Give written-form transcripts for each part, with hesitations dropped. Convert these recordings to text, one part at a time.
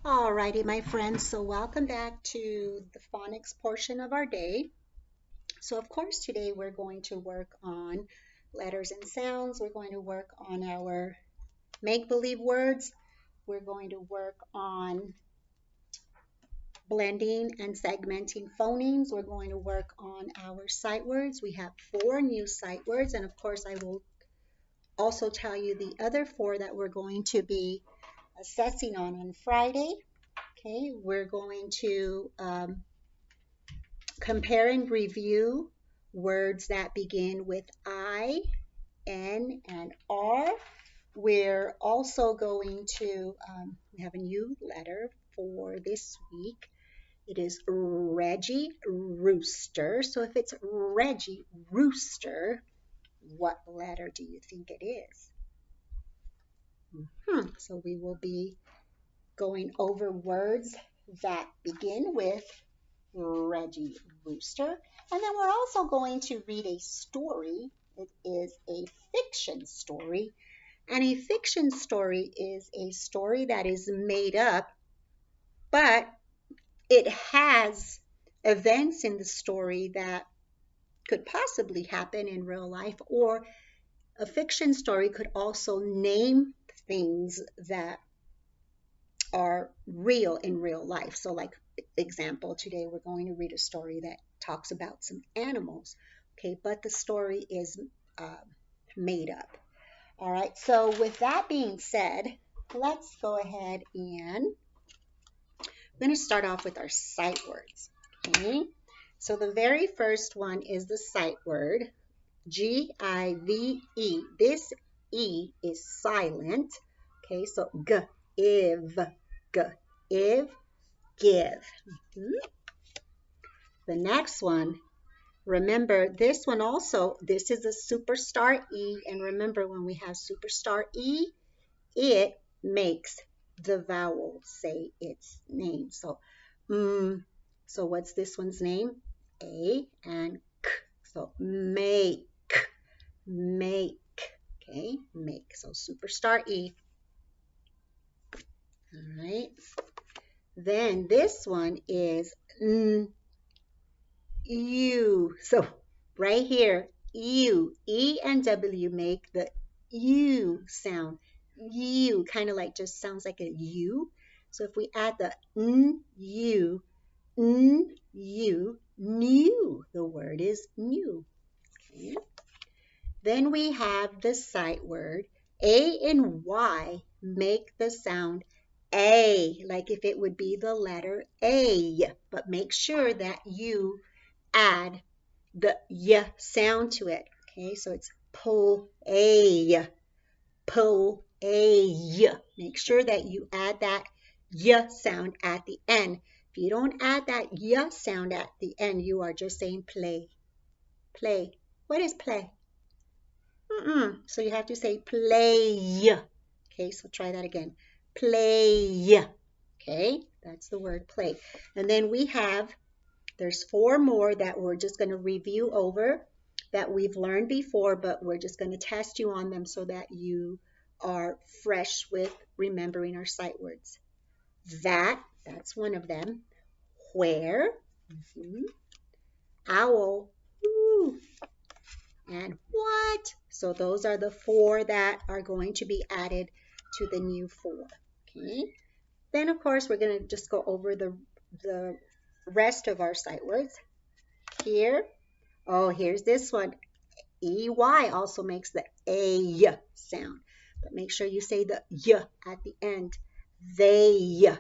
Alrighty, my friends, so welcome back to the phonics portion of our day. So, of course, today we're going to work on letters and sounds. We're going to work on our make-believe words. We're going to work on blending and segmenting phonemes. We're going to work on our sight words. We have 4 new sight words, and of course, I will also tell you the other 4 that we're going to be assessing on Friday. Okay, we're going to compare and review words that begin with I, N, and R. We're also going to we have a new letter for this week. It is Reggie Rooster. So if it's Reggie Rooster, what letter do you think it is? So we will be going over words that begin with Reggie Rooster. And then we're also going to read a story. It is a fiction story. And a fiction story is a story that is made up, but it has events in the story that could possibly happen in real life, or a fiction story could also name things that are real in real life. So like example, today we're going to read a story that talks about some animals, okay, but the story is made up. All right, so with that being said, let's go ahead and I'm going to start off with our sight words, okay? So the very first one is the sight word, G-I-V-E. This E is silent, okay? So give, give, give. The next one, remember this one also, this is a superstar E, and remember when we have superstar E, it makes the vowel say its name. So, so what's this one's name? A and K. So make, make, okay, make. So superstar E. All right. Then this one is U. So right here, U, E and W make the U sound. U, kind of like just sounds like a U. So if we add the U, new, the word is new. Okay. Then we have the sight word. A and Y make the sound A, like if it would be the letter A, but make sure that you add the Y sound to it. Okay, so it's pull a, pull a. Make sure that you add that Y sound at the end. If you don't add that Y sound at the end, you are just saying play, play. What is play? So you have to say play. Okay, so try that again. Play. Okay, that's the word play. And then we have, there's 4 more that we're just going to review over that we've learned before, but we're just going to test you on them so that you are fresh with remembering our sight words. That's one of them. Where, owl, ooh, and what? So those are the 4 that are going to be added to the new 4. Okay. Then of course we're going to just go over the rest of our sight words. Here, oh, here's this one. EY also makes the A sound, but make sure you say the Y at the end. They.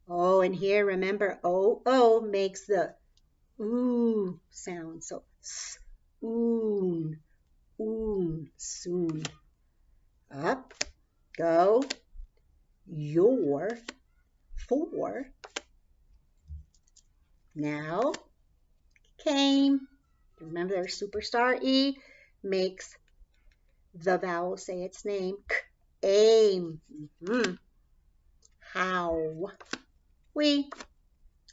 Oh, and here remember O makes the ooh sound. So soon, soon. Up, go, your, for. Now, came. Remember there's superstar E makes the vowel say its name. Aim. How. We.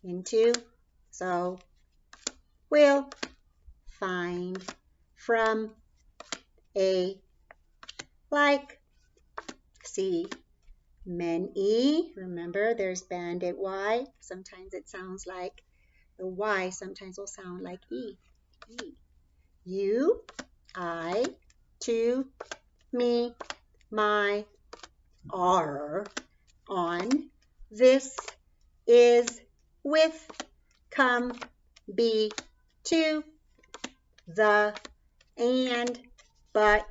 Into. So. Will. Find. From. A. Like. See. Many. Remember, there's banded Y. Sometimes it sounds like the Y sometimes will sound like E. E. You, I, to, me, my, are, on, this, is, with, come, be, to, the, and, but,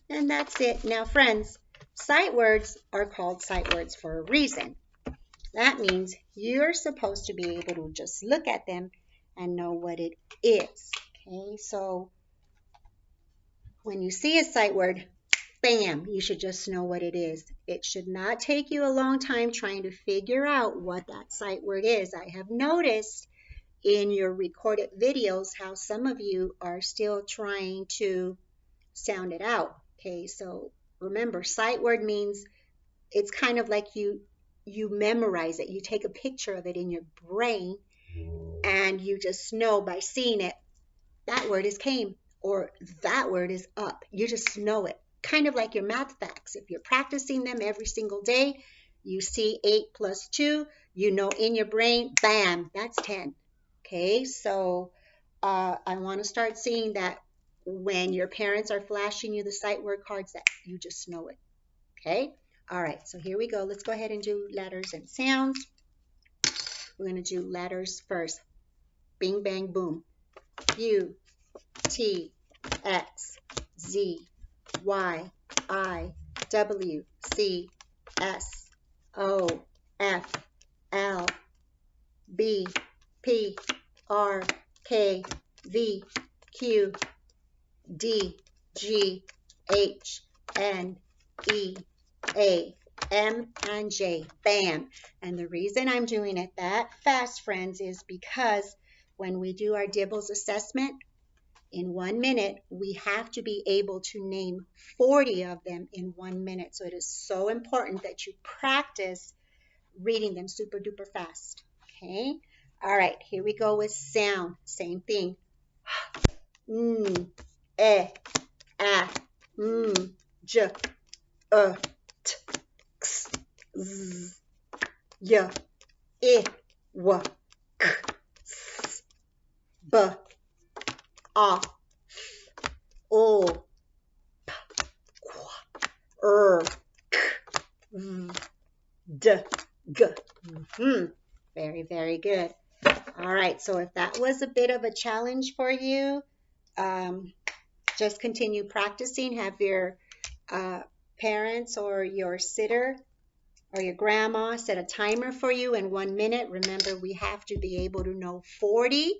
and that's it. Now, friends, sight words are called sight words for a reason. That means you're supposed to be able to just look at them and know what it is. Okay, so when you see a sight word, bam, you should just know what it is. It should not take you a long time trying to figure out what that sight word is. I have noticed in your recorded videos how some of you are still trying to sound it out. Okay, so remember, sight word means it's kind of like you memorize it. You take a picture of it in your brain and you just know by seeing it, that word is came or that word is up. You just know it. Kind of like your math facts. If you're practicing them every single day, you see 8 plus 2, you know in your brain, bam, that's 10. Okay, so I want to start seeing that when your parents are flashing you the sight word cards that you just know it. Okay, all right, so here we go. Let's go ahead and do letters and sounds. We're going to do letters first. Bing, bang, boom. U, T, X, Z, Y, I, W, C, S, O, F, L, B, P, R, K, V, Q, D, G, H, N, E, A, M, and J. Bam. And the reason I'm doing it that fast, friends, is because when we do our DIBELS assessment, in 1 minute, we have to be able to name 40 of them in 1 minute. So it is so important that you practice reading them super duper fast. Okay? All right, here we go with sound. Same thing. A, j, t, x, z, y, I, w, k, s, b, a, o, p, q, k, v, d, g. Very, very good. All right, so if that was a bit of a challenge for you, just continue practicing. Have your parents or your sitter or your grandma set a timer for you in 1 minute. Remember, we have to be able to know 40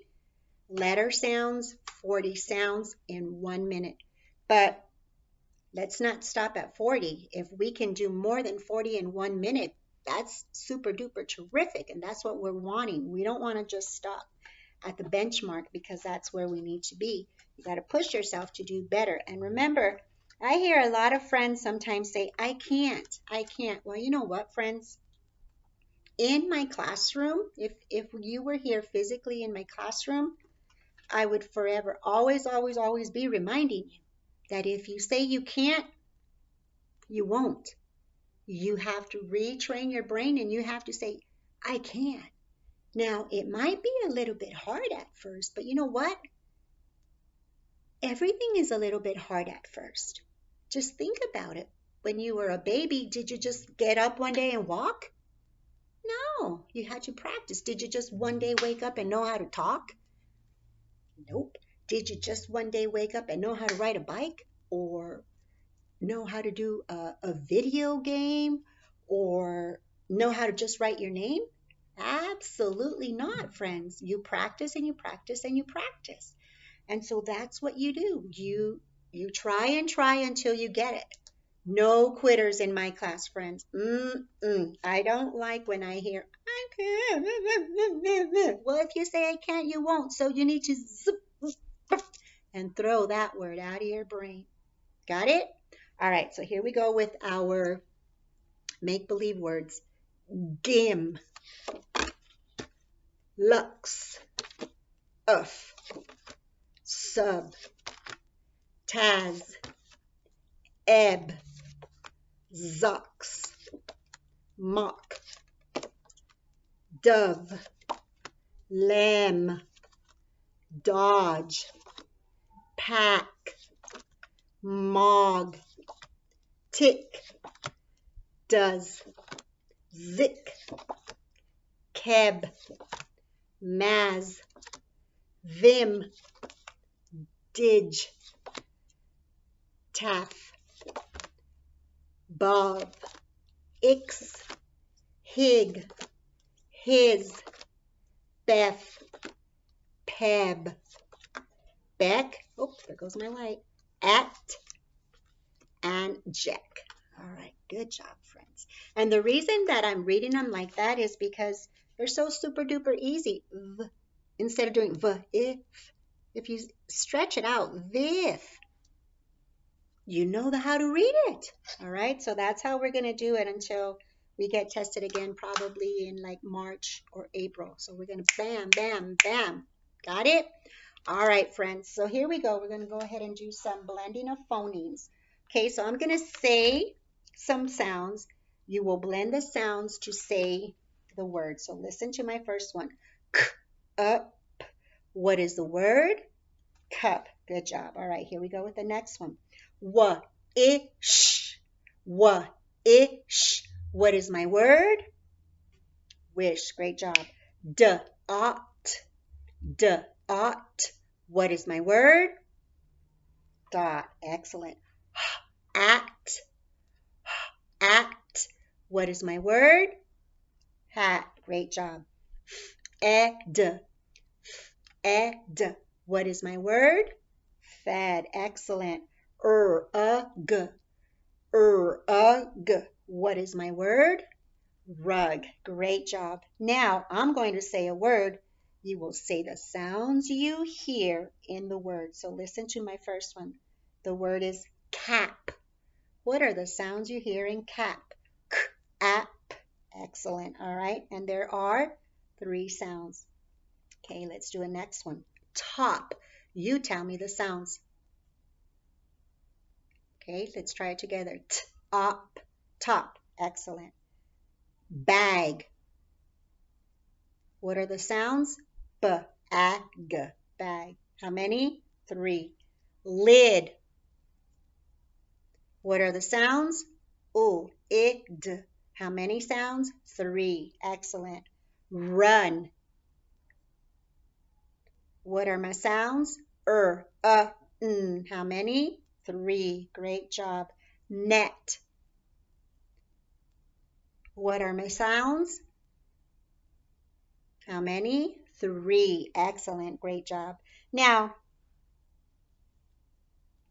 letter sounds, 40 sounds in 1 minute. But let's not stop at 40. If we can do more than 40 in 1 minute, that's super duper terrific, and that's what we're wanting. We don't want to just stop at the benchmark because that's where we need to be. You got to push yourself to do better. And remember, I hear a lot of friends sometimes say, I can't. Well, you know what, friends? In my classroom, if you were here physically in my classroom, I would forever, always, always, always be reminding you that if you say you can't, you won't. You have to retrain your brain and you have to say, I can. Now, it might be a little bit hard at first, but you know what? Everything is a little bit hard at first. Just think about it. When you were a baby, did you just get up one day and walk? No, you had to practice. Did you just one day wake up and know how to talk? Nope. Did you just one day wake up and know how to ride a bike or know how to do a video game or know how to just write your name? Absolutely not, friends. You practice and you practice and you practice. And so that's what you do. You try and try until you get it. No quitters in my class, friends. I don't like when I hear, I can't. Well, if you say I can't, you won't. So you need to zip and throw that word out of your brain. Got it? All right, so here we go with our make-believe words. Dim, lux, uff, sub, taz, ebb, Zucks, mock, dove, lamb, dodge, pack, mog, tick, does, zick, keb, maz, vim, didge, taff, bob, ix, hig, his, beth, peb, beck, oh, there goes my light, at, and jack. All right, good job, friends. And the reason that I'm reading them like that is because they're so super duper easy. V, instead of doing v, if you stretch it out, vif, you know how to read it. All right, so that's how we're going to do it until we get tested again, probably in like March or April. So we're going to bam, bam, bam. Got it? All right, friends. So here we go. We're going to go ahead and do some blending of phonemes. Okay, so I'm going to say some sounds. You will blend the sounds to say the word. So listen to my first one. K, up. What is the word? Cup. Good job. All right, here we go with the next one. Wa, ish. Wa, ish. What is my word? Wish. Great job. D, ought. D, ought. What is my word? Dot. Excellent. At. At. What is my word? Hat. Great job. Ed. Ed. What is my word? Fed. Excellent. Ug. Ug. What is my word? Rug. Great job. Now I'm going to say a word. You will say the sounds you hear in the word. So listen to my first one. The word is cap. What are the sounds you hear in cap? K, ap. Excellent. All right. And there are 3 sounds. Okay, let's do a next one. Top. You tell me the sounds. Okay, let's try it together. Top. Top. Excellent. Bag. What are the sounds? B, a, g. Bag. How many? 3. Lid. What are the sounds? U, I, d. How many sounds? 3. Excellent. Run. What are my sounds? N. How many? 3. Great job. Net. What are my sounds? How many? 3. Excellent. Great job. Now,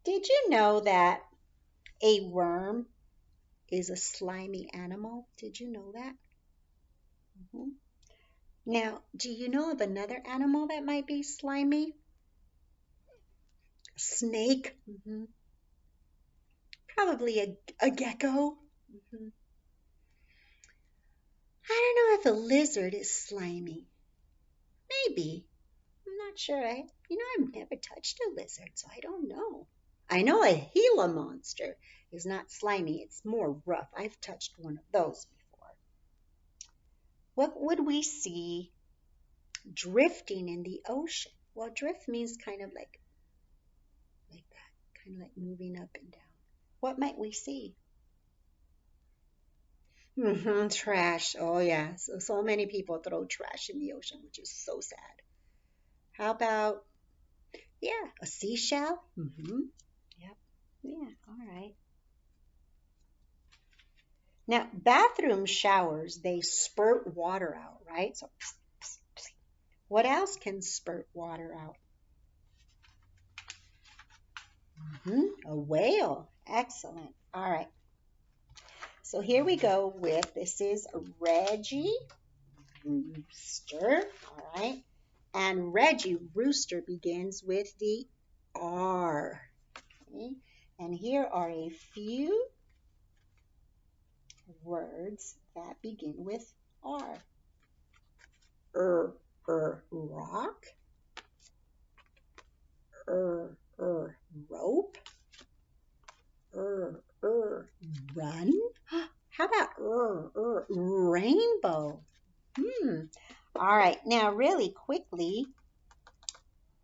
did you know that a worm is a slimy animal? Did you know that? Now, do you know of another animal that might be slimy? A snake? Probably a gecko? I don't know if a lizard is slimy. Maybe. I'm not sure. I've never touched a lizard, so I don't know. I know a Gila monster is not slimy. It's more rough. I've touched one of those before. What would we see drifting in the ocean? Well, drift means kind of like that, kind of like moving up and down. What might we see? Trash. Oh, yeah. So many people throw trash in the ocean, which is so sad. How about, yeah, a seashell? Yep. Yeah, all right. Now, bathroom showers, they spurt water out, right? So, what else can spurt water out? A whale. Excellent. All right. So here we go with, this is Reggie Rooster. All right. And Reggie Rooster begins with the R. Okay. And here are a few words that begin with R. Rock. Rope. Run. Rainbow. All right, now really quickly,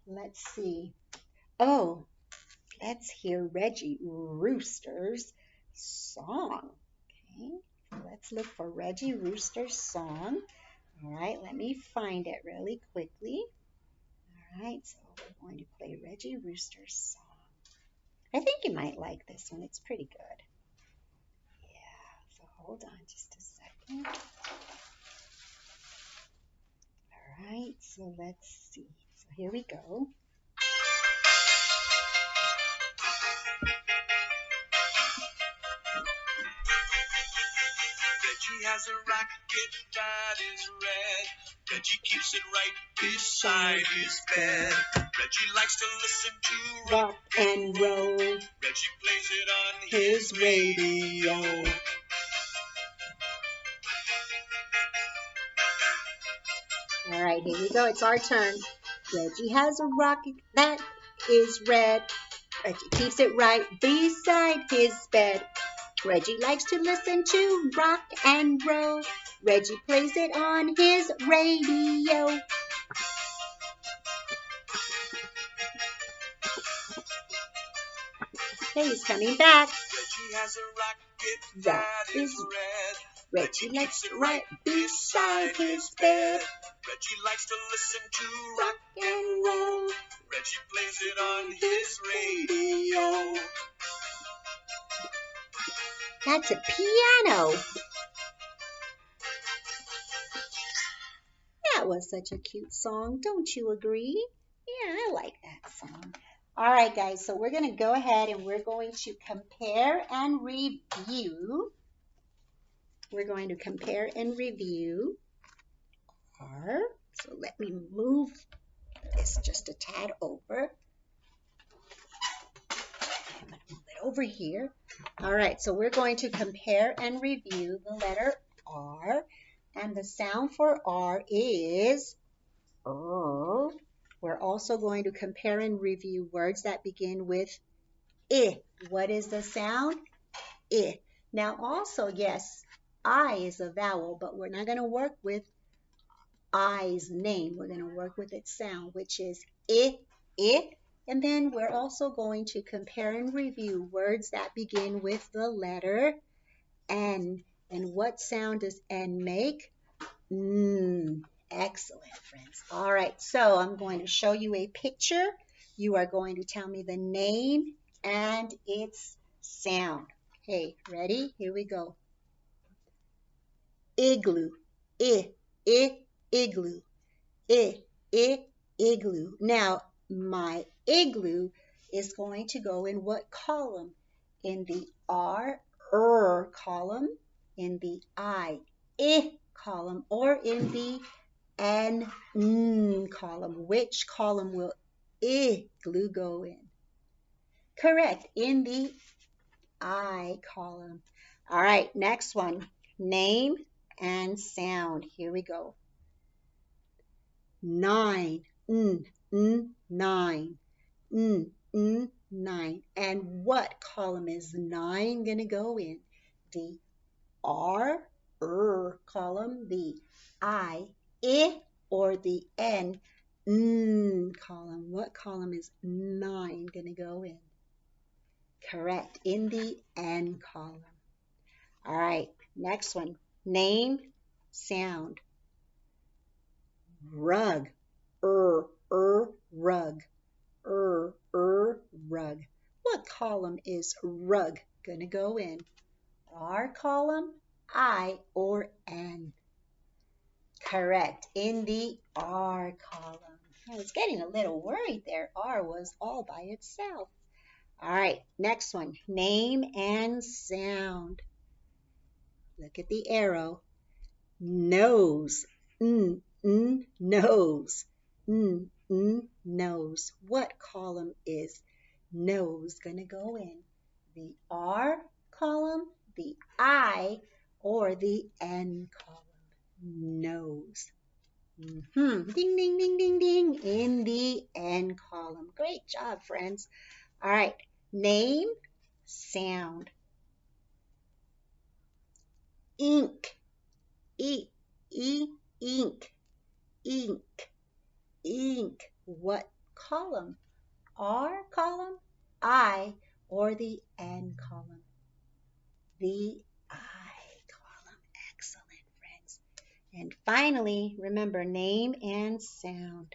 let's see. Oh, let's hear Reggie Rooster's song. Okay, let's look for Reggie Rooster's song. All right, let me find it really quickly. All right, so we're going to play Reggie Rooster's song. I think you might like this one. It's pretty good. Yeah, so hold on just a second. All right, so let's see. So here we go. Reggie has a rocket that is red. Reggie keeps it right beside his bed. Reggie likes to listen to rock and roll. Reggie plays it on his radio. All right, here we go. It's our turn. Reggie has a rocket that is red. Reggie keeps it right beside his bed. Reggie likes to listen to rock and roll. Reggie plays it on his radio. Okay, he's coming back. Reggie has a rocket that is red. Reggie likes it right beside his bed. Reggie likes to listen to rock and roll. Reggie plays it on his radio. That's a piano. That was such a cute song, don't you agree? Yeah, I like that song. All right, guys, so we're going to go ahead and we're going to compare and review. We're going to compare and review our, so let me move this just a tad over. I'm going to move it over here. All right, so we're going to compare and review the letter R, and the sound for R is R. We're also going to compare and review words that begin with I. What is the sound? I. Now also, yes, I is a vowel, but we're not going to work with I's name. We're going to work with its sound, which is I. And then we're also going to compare and review words that begin with the letter N. And what sound does N make? Excellent, friends. All right, so I'm going to show you a picture. You are going to tell me the name and its sound. Okay, ready? Here we go. Igloo. Igloo. Igloo. Now, my igloo is going to go in what column? In the column, in the I column, or in the N column. Which column will igloo go in? Correct, in the I column. All right, next one. Name and sound. Here we go. 9. Nine. 9. And what column is 9 going to go in? The R column, the I or the N column. What column is 9 going to go in? Correct, in the N column. All right, next one. Name, sound. Rug. Rug. Rug. What column is rug going to go in? R column, I, or N? Correct, in the R column. I was getting a little worried there. R was all by itself. All right, next one. Name and sound. Look at the arrow. Nose. Nose. Nose. What column is nose going to go in? The R column, the I, or the N column? Nose. Ding, ding, ding, ding, ding, in the N column. Great job, friends. All right, name, sound. ink, e, e, ink, ink, ink. What column? R column, I, or the N column? The I column. Excellent, friends. And finally, remember name and sound.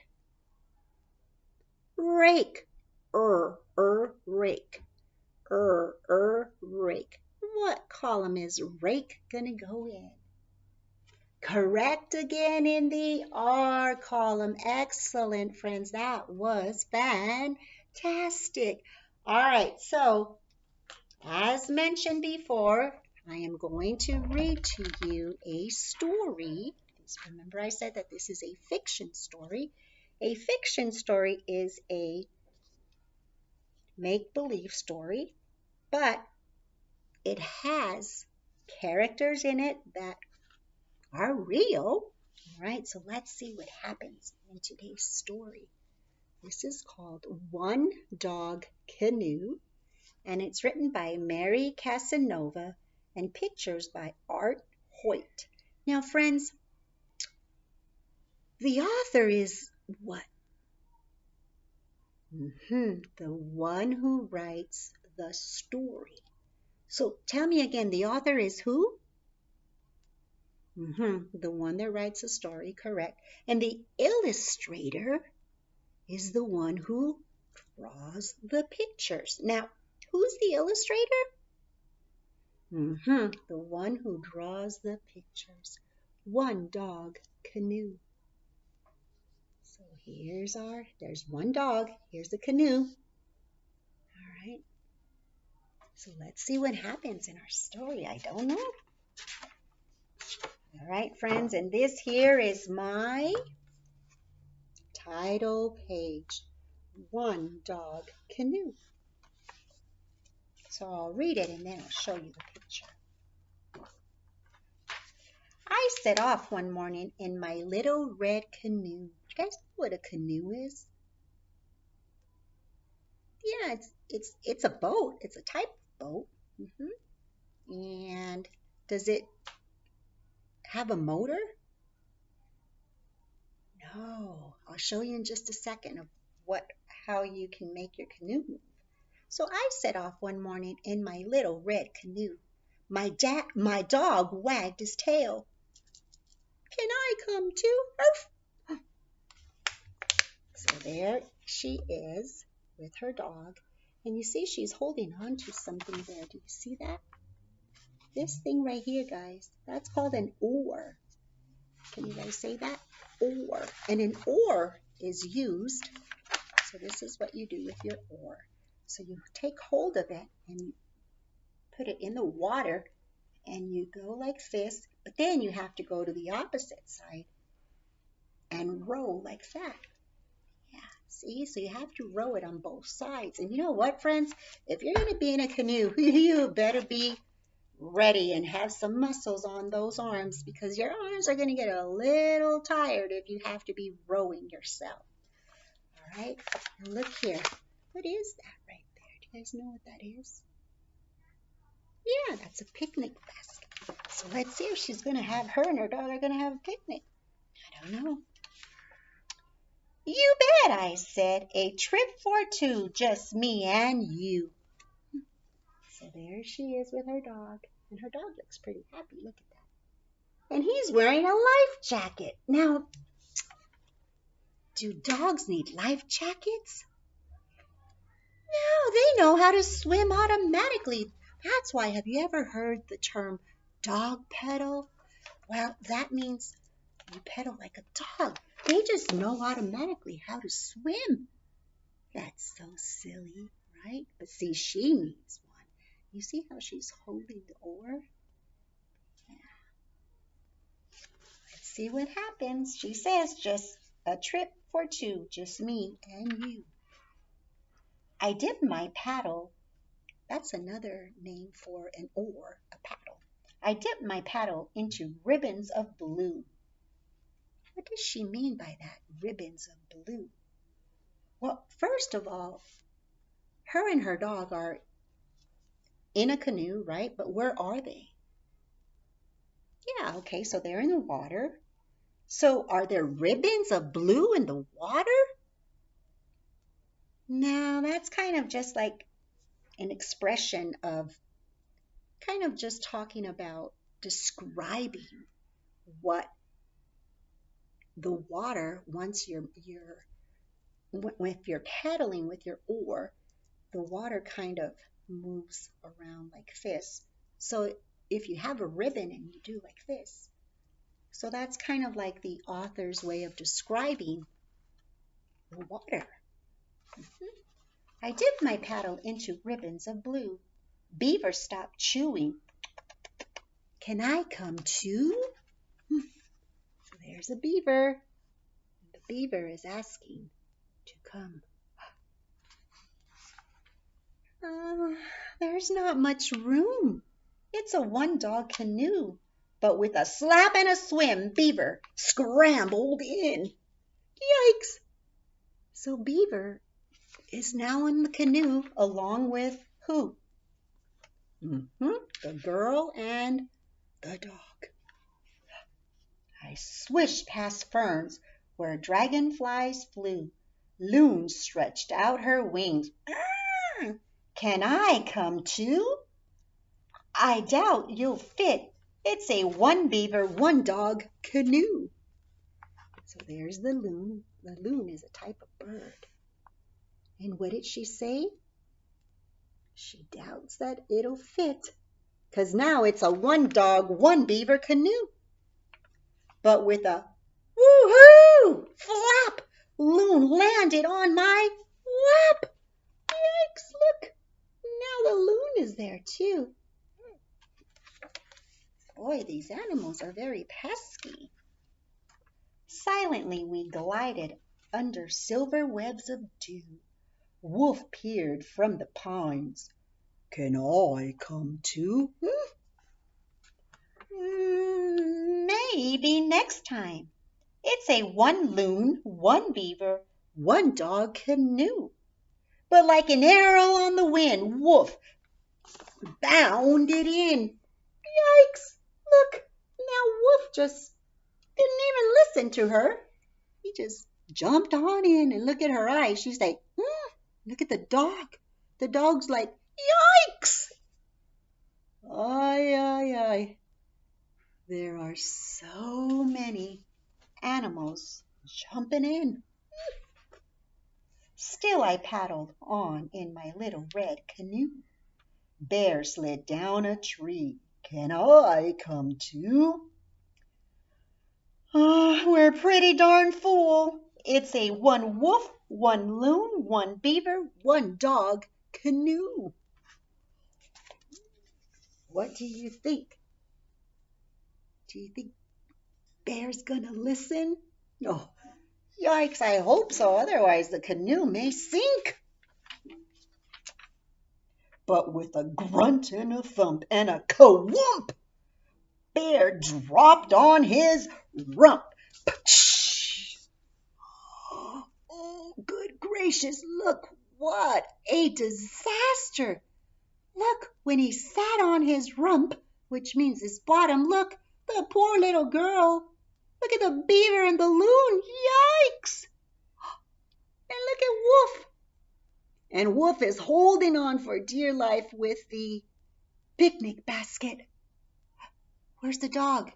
Rake, rake, rake. What column is rake gonna go in? Correct again in the R column. Excellent, friends. That was fantastic. All right, so as mentioned before, I am going to read to you a story. Remember I said that this is a fiction story. A fiction story is a make-believe story, but it has characters in it that are real. All right, so let's see what happens in today's story. This is called One Dog Canoe, and it's written by Mary Casanova and pictures by Art Hoyt. Now, friends, the author is what? The one who writes the story. So tell me again, the author is who? The one that writes the story, correct. And the illustrator is the one who draws the pictures. Now, who's the illustrator? The one who draws the pictures. One Dog Canoe. So there's one dog. Here's the canoe. All right. So let's see what happens in our story. I don't know. All right, friends, and this here is my title page. One Dog Canoe. So I'll read it and then I'll show you the picture. I set off one morning in my little red canoe. You guys know what a canoe is? Yeah, it's a boat. It's a type of boat. And does it have a motor? No. I'll show you in just a second of how you can make your canoe move. So I set off one morning in my little red canoe. My dog wagged his tail. Can I come too? Arf! So there she is with her dog. And you see she's holding on to something there. Do you see that? This thing right here, guys, that's called an oar. Can you guys say that? Oar. And an oar is used. So this is what you do with your oar. So you take hold of it and you put it in the water and you go like this, but then you have to go to the opposite side and row like that. Yeah, see? So you have to row it on both sides. And you know what, friends? If you're going to be in a canoe, you better be ready and have some muscles on those arms because your arms are going to get a little tired if you have to be rowing yourself. All right? And look here. What is that right there? Do you guys know what that is? Yeah, that's a picnic basket. So let's see if she's going to have her and her dog are going to have a picnic. I don't know. You bet, I said. A trip for two, just me and you. So there she is with her dog. And her dog looks pretty happy. Look at that. And he's wearing a life jacket. Now, do dogs need life jackets? No, they know how to swim automatically. That's why, have you ever heard the term dog pedal? Well, that means you pedal like a dog. They just know automatically how to swim. That's so silly, right? But see, she needs one. You see how she's holding the oar? Yeah. Let's see what happens. She says, just a trip for two, just me and you. I dip my paddle. That's another name for an oar, a paddle. I dip my paddle into ribbons of blue. What does she mean by that, ribbons of blue? Well, first of all, her and her dog are in a canoe, right? But where are they? Yeah, okay, so they're in the water. So are there ribbons of blue in the water? No, that's kind of just like an expression of kind of just talking about describing what the water, once if you're paddling with your oar, the water kind of moves around like this. So if you have a ribbon and you do like this, so that's kind of like the author's way of describing the water. I dipped my paddle into ribbons of blue. Beaver stopped chewing. Can I come too? There's a beaver. The beaver is asking to come. There's not much room. It's a one-dog canoe. But with a slap and a swim, Beaver scrambled in. Yikes! So Beaver is now in the canoe along with who? The girl and the dog. I swished past ferns where dragonflies flew. Loon stretched out her wings. Can I come too? I doubt you'll fit. It's a one beaver, one dog canoe. So there's the loon. The loon is a type of bird. And what did she say? She doubts that it'll fit, 'cause now it's a one dog, one beaver canoe. But with a woo-hoo flap, loon landed on my lap. Yikes, look. Now the loon is there too. Boy, these animals are very pesky. Silently we glided under silver webs of dew. Wolf peered from the pines. Can I come too? Maybe next time. It's a one loon, one beaver, one dog canoe. But like an arrow on the wind, Wolf bounded in. Yikes! Look, now Wolf just didn't even listen to her. He just jumped on in and look at her eyes. She's like, look at the dog. The dog's like, yikes! Ay, ay, ay. There are so many animals jumping in. Still I paddled on in my little red canoe. Bear slid down a tree. Can I come too? We're pretty darn full. It's a one wolf, one loon, one beaver, one dog canoe. What do you think? Do you think Bear's gonna listen? Oh, yikes, I hope so. Otherwise the canoe may sink. But with a grunt and a thump and a ka-whump, Bear dropped on his rump. Oh, good gracious, look what a disaster. Look, when he sat on his rump, which means his bottom, look, the poor little girl. Look at the beaver and the loon. Yikes! And look at Wolf. And Wolf is holding on for dear life with the picnic basket. Where's the dog?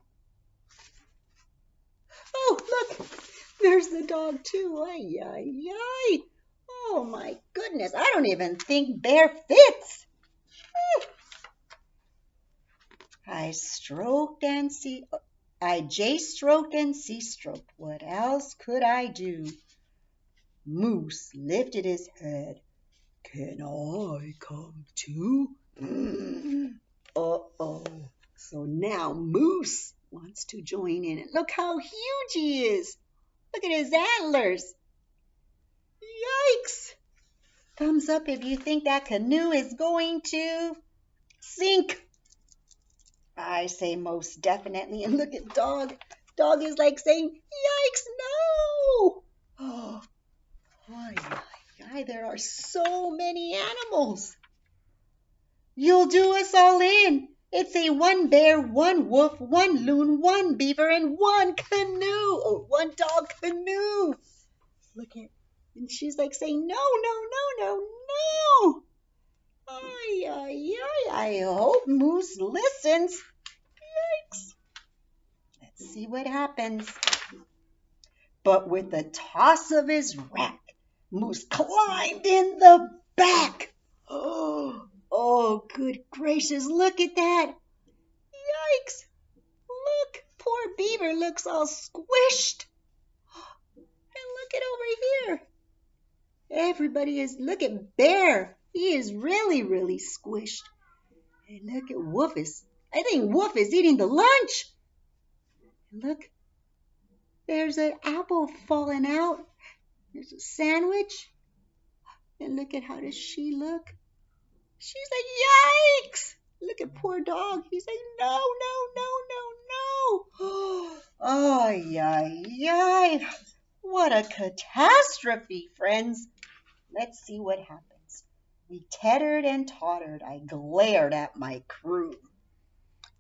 Oh, look, there's the dog too. Ay, ay, ay. Oh my goodness, I don't even think Bear fits. I J-stroked and C-stroked. What else could I do? Moose lifted his head. Can I come too? Uh-oh. So now Moose wants to join in. And look how huge he is. Look at his antlers. Yikes. Thumbs up if you think that canoe is going to sink. I say most definitely. And look at Dog. Dog is like saying, yikes, no. Oh, there are so many animals. You'll do us all in. It's a one bear, one wolf, one loon, one beaver, and one canoe. Or one dog canoe. Look at, and she's like saying, no, no, no, no, no. Ay, ay, ay, I hope Moose listens. Yikes. Let's see what happens. But with a toss of his rack, Moose climbed in the back. Oh, good gracious, look at that. Yikes. Look, poor Beaver looks all squished. And look at over here. Everybody is, look at Bear. He is really, really squished. And look at Wolf I think Wolf is eating the lunch. Look, there's an apple falling out. There's a sandwich. And look at how does she look. She's like, yikes. Look at poor dog. He's like, no, no, no, no, no. Oh, yay, yay. What a catastrophe, friends. Let's see what happens. We tettered and tottered. I glared at my crew.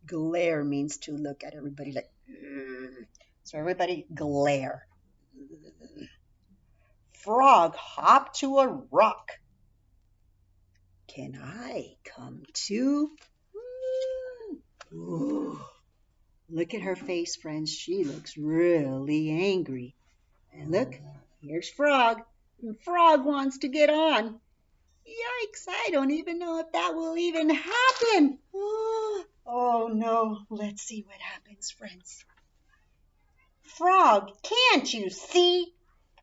Glare means to look at everybody like, so everybody glare. Frog hopped to a rock. Can I come too? Ooh. Look at her face, friends. She looks really angry. And look, here's Frog. And Frog wants to get on. Yikes, I don't even know if that will even happen. Oh no, let's see what happens, friends. Frog, can't you see?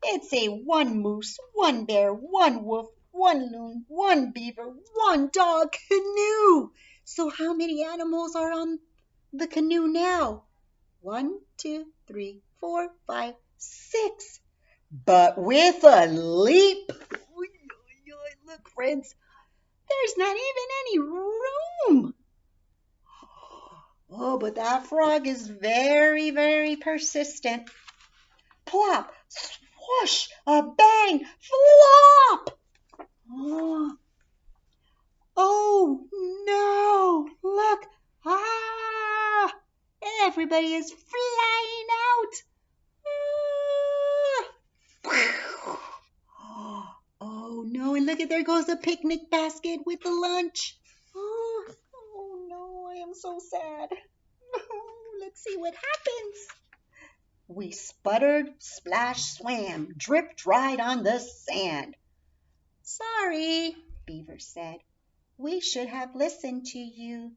It's a one moose, one bear, one wolf, one loon, one beaver, one dog canoe. So how many animals are on the canoe now? 1, 2, 3, 4, 5, 6. But with a leap, look, friends, there's not even any room. Oh, but that frog is very, very persistent. Plop, swoosh, a bang, flop. Oh no, look. Everybody is flying out. Oh no, and look at, there goes the picnic basket with the lunch. Oh no, I am so sad. Let's see what happens. We sputtered, splashed, swam, drip dried on the sand. Sorry, Beaver said. We should have listened to you.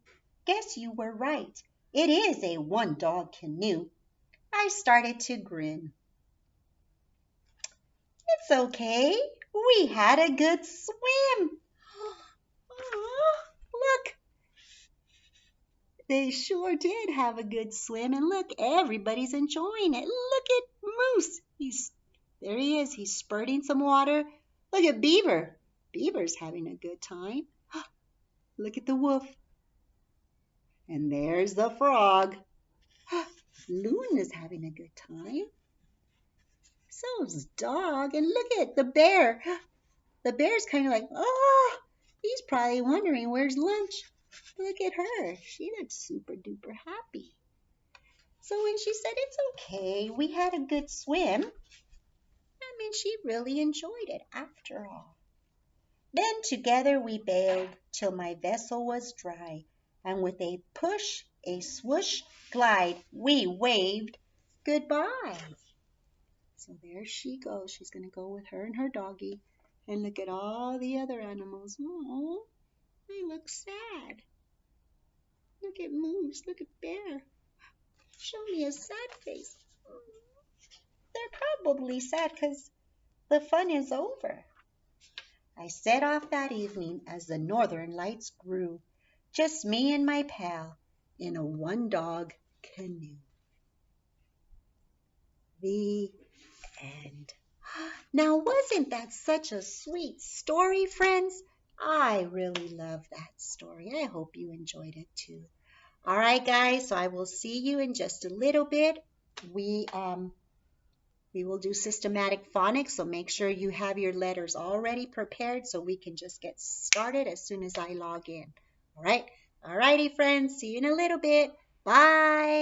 Guess you were right. It is a one-dog canoe. I started to grin. It's okay. We had a good swim. Look. They sure did have a good swim. And look, everybody's enjoying it. Look at Moose. There he is. He's spurting some water. Look at Beaver. Beaver's having a good time. Look at the wolf. And there's the frog. Loon is having a good time. So's Dog. And look at the bear. The bear's kind of like, oh, he's probably wondering where's lunch. Look at her. She looks super duper happy. So when she said it's okay, we had a good swim, I mean, she really enjoyed it after all. Then together we bailed till my vessel was dry, and with a push, a swoosh, glide, we waved goodbye. So there she goes. She's going to go with her and her doggie. And look at all the other animals. Oh, they look sad. Look at Moose. Look at Bear. Show me a sad face. They're probably sad because the fun is over. I set off that evening as the northern lights grew. Just me and my pal in a one-dog canoe. The end. Now, wasn't that such a sweet story, friends? I really love that story. I hope you enjoyed it too. All right, guys, so I will see you in just a little bit. We will do systematic phonics, so make sure you have your letters already prepared so we can just get started as soon as I log in. All right, Alrighty, friends, see you in a little bit. Bye.